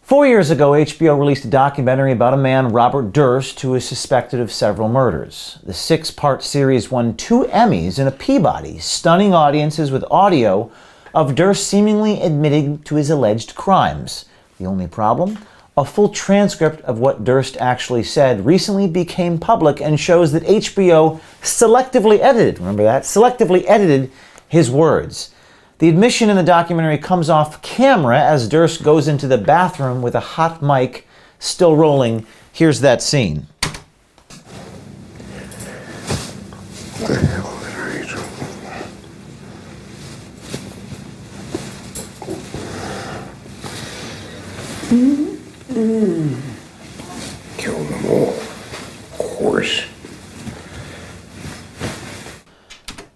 4 years ago, HBO released a documentary about a man, Robert Durst, who is suspected of several murders. The 6-part series won 2 Emmys and a Peabody, stunning audiences with audio of Durst seemingly admitting to his alleged crimes. The only problem? A full transcript of what Durst actually said recently became public and shows that HBO selectively edited, remember that? Selectively edited his words. The admission in the documentary comes off camera as Durst goes into the bathroom with a hot mic still rolling. Here's that scene. What the hell are you doing? Kill them all, of course.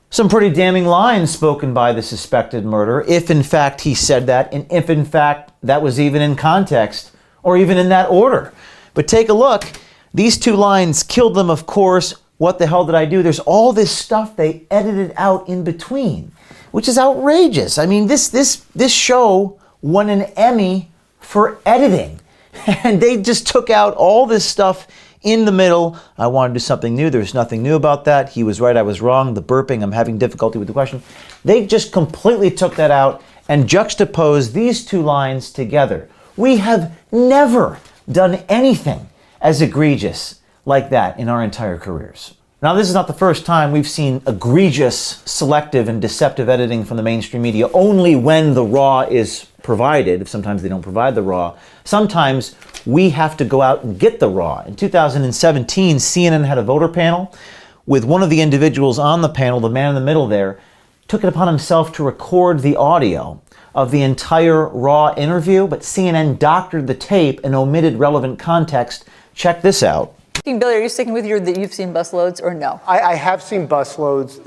Some pretty damning lines spoken by the suspected murderer, if in fact he said that, and if in fact that was even in context, or even in that order. But take a look. These 2 lines, killed them, of course. What the hell did I do? There's all this stuff they edited out in between, which is outrageous. I mean, this show won an Emmy for editing, and they just took out all this stuff in the middle. I want to do something new. There's nothing new about that. He was right, I was wrong. The burping, I'm having difficulty with the question. They just completely took that out and juxtaposed these 2 lines together. We have never done anything as egregious like that in our entire careers. Now, this is not the first time we've seen egregious, selective, and deceptive editing from the mainstream media only when the raw is provided. Sometimes they don't provide the raw. Sometimes we have to go out and get the raw. In 2017, CNN had a voter panel with one of the individuals on the panel, the man in the middle there, took it upon himself to record the audio of the entire raw interview, but CNN doctored the tape and omitted relevant context. Check this out. Billy, are you sticking with that you've seen busloads or no? I have seen busloads.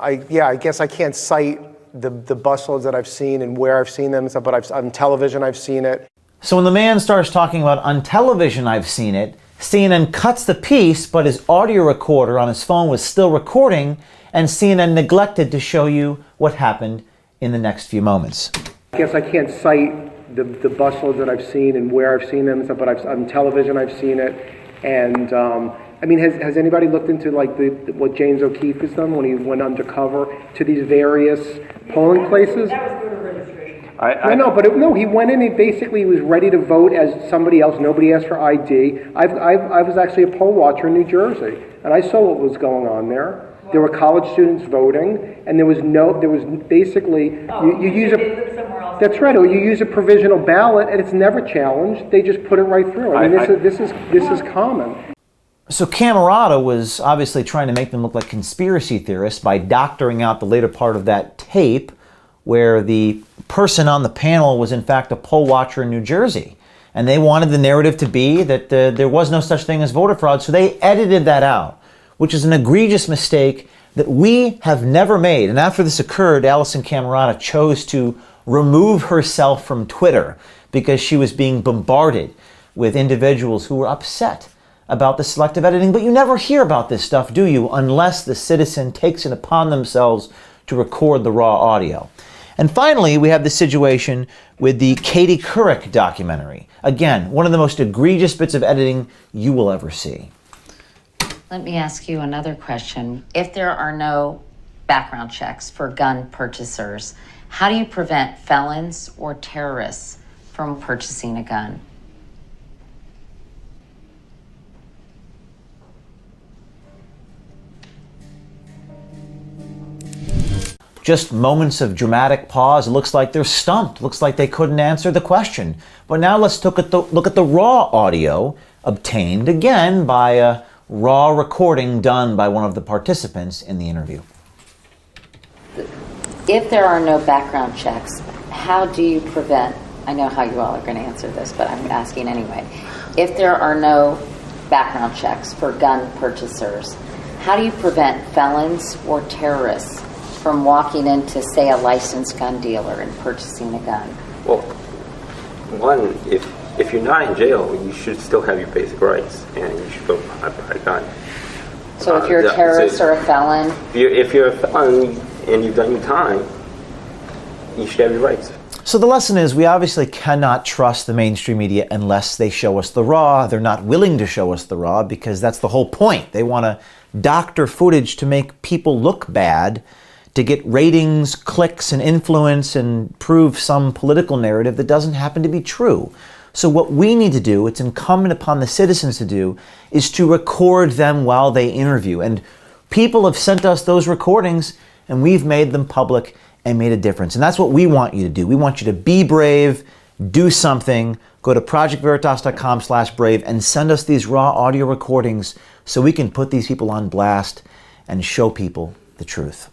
I guess I can't cite the busloads that I've seen and where I've seen them and stuff, but on television I've seen it. So when the man starts talking about on television I've seen it, CNN cuts the piece, but his audio recorder on his phone was still recording, and CNN neglected to show you what happened in the next few moments. I guess I can't cite the busloads that I've seen and where I've seen them and stuff, but on television I've seen it. And I mean, has anybody looked into like what James O'Keefe has done when he went undercover to these various polling places? That was voter registration. I know, but he went in and basically was ready to vote as somebody else. Nobody asked for ID. I was actually a poll watcher in New Jersey, and I saw what was going on there. There were college students voting, and there was basically you use a. They live somewhere else. That's right. Or you use a provisional ballot, and it's never challenged. They just put it right through. I mean, this is common. So Camerata was obviously trying to make them look like conspiracy theorists by doctoring out the later part of that tape, where the person on the panel was in fact a poll watcher in New Jersey, and they wanted the narrative to be that there was no such thing as voter fraud. So they edited that out, which is an egregious mistake that we have never made. And after this occurred, Alison Camerata chose to remove herself from Twitter because she was being bombarded with individuals who were upset about the selective editing. But you never hear about this stuff, do you, unless the citizen takes it upon themselves to record the raw audio. And finally, we have the situation with the Katie Couric documentary. Again, one of the most egregious bits of editing you will ever see. Let me ask you another question. If there are no background checks for gun purchasers, how do you prevent felons or terrorists from purchasing a gun? Just moments of dramatic pause. It looks like they're stumped. Looks like they couldn't answer the question. But now let's look at the raw audio obtained again by a raw recording done by one of the participants in the interview. If there are no background checks, how do you prevent, I know how you all are going to answer this, but I'm asking anyway. If there are no background checks for gun purchasers, how do you prevent felons or terrorists from walking into, say, a licensed gun dealer and purchasing a gun? Well, one, if you're not in jail, you should still have your basic rights, and you should go buy a gun. So if you're a terrorist or a felon? If you're a felon and you've done your time, you should have your rights. So the lesson is we obviously cannot trust the mainstream media unless they show us the raw. They're not willing to show us the raw because that's the whole point. They want to doctor footage to make people look bad, to get ratings, clicks, and influence and prove some political narrative that doesn't happen to be true. So what we need to do, it's incumbent upon the citizens to do, is to record them while they interview. And people have sent us those recordings and we've made them public and made a difference. And that's what we want you to do. We want you to be brave, do something, go to projectveritas.com/brave and send us these raw audio recordings so we can put these people on blast and show people the truth.